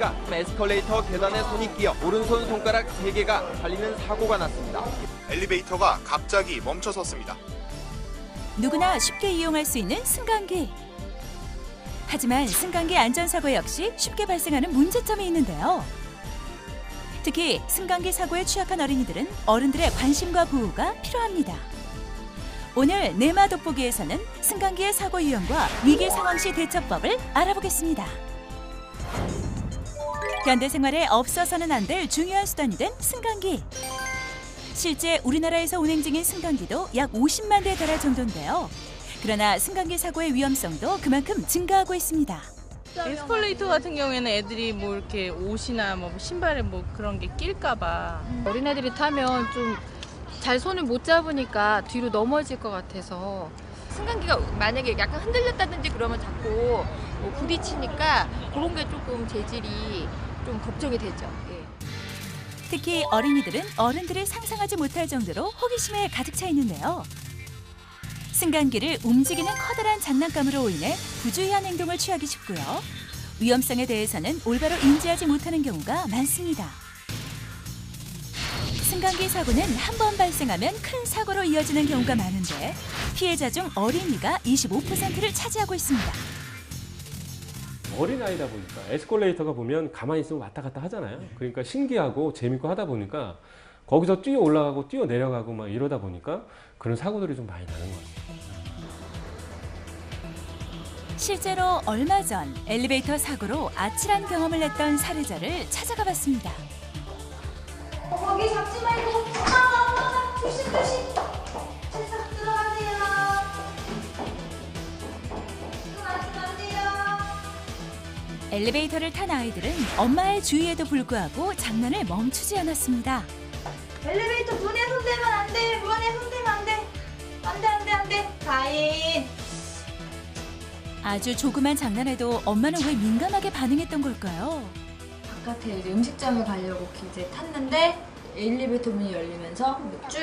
어린이가 에스컬레이터 계단에 손이 끼어 오른손 손가락 3개가 잘리는 사고가 났습니다. 엘리베이터가 갑자기 멈춰섰습니다. 누구나 쉽게 이용할 수 있는 승강기. 하지만 승강기 안전사고 역시 쉽게 발생하는 문제점이 있는데요. 특히 승강기 사고에 취약한 어린이들은 어른들의 관심과 보호가 필요합니다. 오늘 내마 돋보기에서는 승강기의 사고 유형과 위기 상황 시 대처법을 알아보겠습니다. 현대 생활에 없어서는 안 될 중요한 수단이 된 승강기. 실제 우리나라에서 운행 중인 승강기도 약 50만 대에 달할 정도인데요. 그러나 승강기 사고의 위험성도 그만큼 증가하고 있습니다. 에스컬레이터 같은 경우에는 애들이 뭐 이렇게 옷이나 뭐 신발에 뭐 그런 게 낄까봐. 어린애들이 타면 좀 잘 손을 못 잡으니까 뒤로 넘어질 것 같아서. 승강기가 만약에 약간 흔들렸다든지 그러면 자꾸 뭐 부딪히니까 그런 게 조금 재질이 좀 걱정이 되죠. 예. 특히 어린이들은 어른들이 상상하지 못할 정도로 호기심에 가득 차 있는데요. 승강기를 움직이는 커다란 장난감으로 인해 부주의한 행동을 취하기 쉽고요. 위험성에 대해서는 올바로 인지하지 못하는 경우가 많습니다. 승강기 사고는 한 번 발생하면 큰 사고로 이어지는 경우가 많은데 피해자 중 어린이가 25%를 차지하고 있습니다. 어린아이다 보니까 에스컬레이터가 보면 가만히 있으면 왔다 갔다 하잖아요. 그러니까 신기하고 재밌고 하다 보니까 거기서 뛰어 올라가고 뛰어 내려가고 막 이러다 보니까 그런 사고들이 좀 많이 나는 것 같아요. 실제로 얼마 전 엘리베이터 사고로 아찔한 경험을 했던 사례자를 찾아가 봤습니다. 거기 잡지 말고 조심 세상 들어가세요. 들어가시면 안 돼요. 엘리베이터를 탄 아이들은 엄마의 주의에도 불구하고 장난을 멈추지 않았습니다. 엘리베이터 문에 손대면 안 돼. 문에 손대면 안 돼. 안 돼. 가인. 아주 조그만 장난에도 엄마는 왜 민감하게 반응했던 걸까요? 바깥에 이제 음식점을 가려고 이제 탔는데 엘리베이터 문이 열리면서 쭉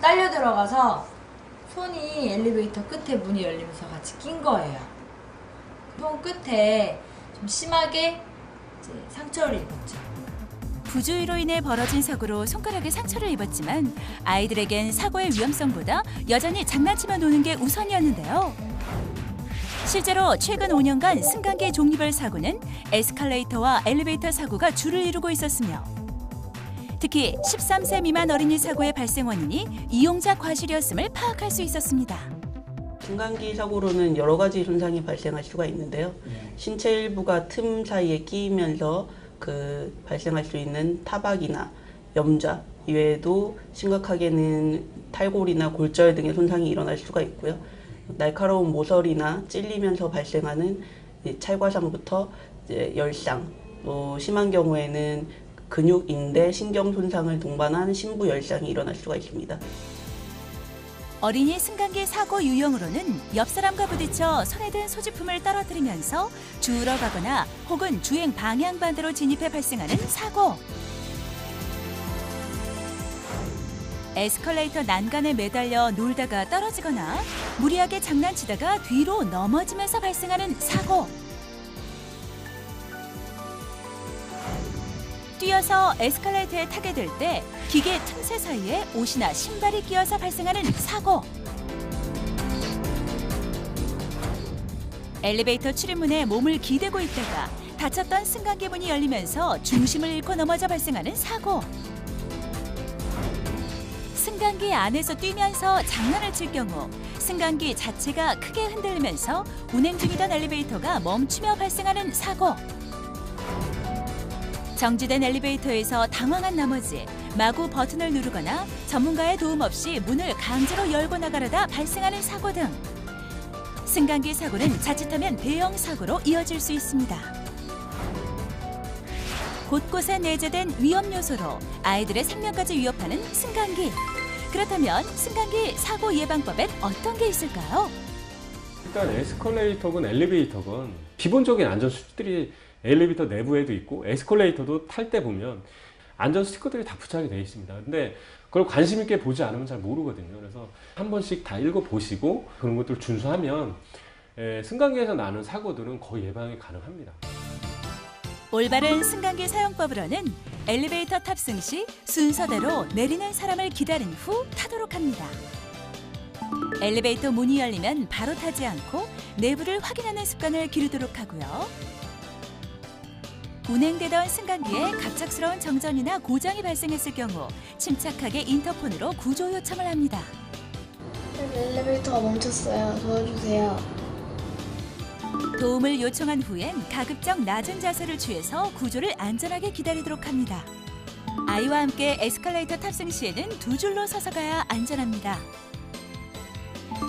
딸려 들어가서 손이 엘리베이터 끝에 문이 열리면서 같이 낀 거예요. 손 끝에 좀 심하게 이제 상처를 입었죠. 부주의로 인해 벌어진 사고로 손가락에 상처를 입었지만 아이들에겐 사고의 위험성보다 여전히 장난치며 노는 게 우선이었는데요. 실제로 최근 5년간 승강기 종류별 사고는 에스컬레이터와 엘리베이터 사고가 주를 이루고 있었으며 특히 13세 미만 어린이 사고의 발생 원인이 이용자 과실이었음을 파악할 수 있었습니다. 승강기 사고로는 여러 가지 손상이 발생할 수가 있는데요. 신체 일부가 틈 사이에 끼이면서 발생할 수 있는 타박이나 염좌 이외에도 심각하게는 탈골이나 골절 등의 손상이 일어날 수가 있고요. 날카로운 모서리나 찔리면서 발생하는 찰과상부터 열상, 또 심한 경우에는 근육, 인대, 신경 손상을 동반한 심부 열상이 일어날 수가 있습니다. 어린이 승강기 사고 유형으로는 옆 사람과 부딪혀 손에 든 소지품을 떨어뜨리면서 주우러 가거나 혹은 주행 방향 반대로 진입해 발생하는 사고. 에스컬레이터 난간에 매달려 놀다가 떨어지거나 무리하게 장난치다가 뒤로 넘어지면서 발생하는 사고. 뛰어서 에스컬레이터에 타게 될 때 기계 틈새 사이에 옷이나 신발이 끼어서 발생하는 사고. 엘리베이터 출입문에 몸을 기대고 있다가 닫혔던 승강기 문이 열리면서 중심을 잃고 넘어져 발생하는 사고. 승강기 안에서 뛰면서 장난을 칠 경우 승강기 자체가 크게 흔들리면서 운행 중이던 엘리베이터가 멈추며 발생하는 사고. 정지된 엘리베이터에서 당황한 나머지 마구 버튼을 누르거나 전문가의 도움 없이 문을 강제로 열고 나가려다 발생하는 사고 등 승강기 사고는 자칫하면 대형 사고로 이어질 수 있습니다. 곳곳에 내재된 위험 요소로 아이들의 생명까지 위협하는 승강기. 그렇다면 승강기 사고 예방법엔 어떤 게 있을까요? 일단 에스컬레이터건 엘리베이터건 기본적인 안전 수칙들이 엘리베이터 내부에도 있고 에스컬레이터도 탈 때 보면 안전 스티커들이 다 부착이 되어 있습니다. 근데 그걸 관심 있게 보지 않으면 잘 모르거든요. 그래서 한 번씩 다 읽어보시고 그런 것들을 준수하면 승강기에서 나는 사고들은 거의 예방이 가능합니다. 올바른 승강기 사용법으로는 엘리베이터 탑승 시 순서대로 내리는 사람을 기다린 후 타도록 합니다. 엘리베이터 문이 열리면 바로 타지 않고 내부를 확인하는 습관을 기르도록 하고요. 운행되던 승강기에 갑작스러운 정전이나 고장이 발생했을 경우 침착하게 인터폰으로 구조 요청을 합니다. 엘리베이터가 멈췄어요. 도와주세요. 도움을 요청한 후엔 가급적 낮은 자세를 취해서 구조를 안전하게 기다리도록 합니다. 아이와 함께 에스컬레이터 탑승 시에는 두 줄로 서서 가야 안전합니다.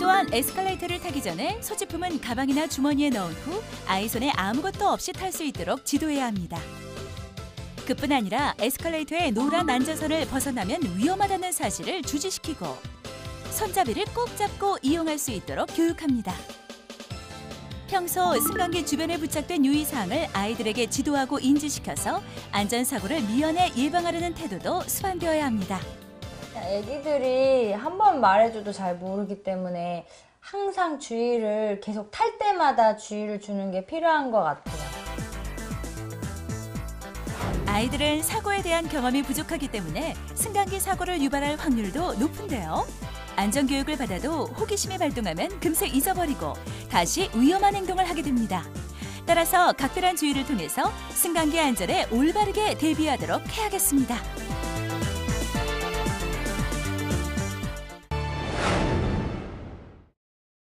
또한 에스컬레이터를 타기 전에 소지품은 가방이나 주머니에 넣은 후 아이 손에 아무것도 없이 탈 수 있도록 지도해야 합니다. 그뿐 아니라 에스컬레이터의 노란 안전선을 벗어나면 위험하다는 사실을 주지시키고 손잡이를 꼭 잡고 이용할 수 있도록 교육합니다. 평소 승강기 주변에 부착된 유의사항을 아이들에게 지도하고 인지시켜서 안전사고를 미연에 예방하려는 태도도 수반되어야 합니다. 애기들이 한 번 말해줘도 잘 모르기 때문에 항상 주의를 계속 탈 때마다 주의를 주는 게 필요한 것 같아요. 아이들은 사고에 대한 경험이 부족하기 때문에 승강기 사고를 유발할 확률도 높은데요. 안전교육을 받아도 호기심이 발동하면 금세 잊어버리고 다시 위험한 행동을 하게 됩니다. 따라서 각별한 주의를 통해서 승강기 안전에 올바르게 대비하도록 해야겠습니다.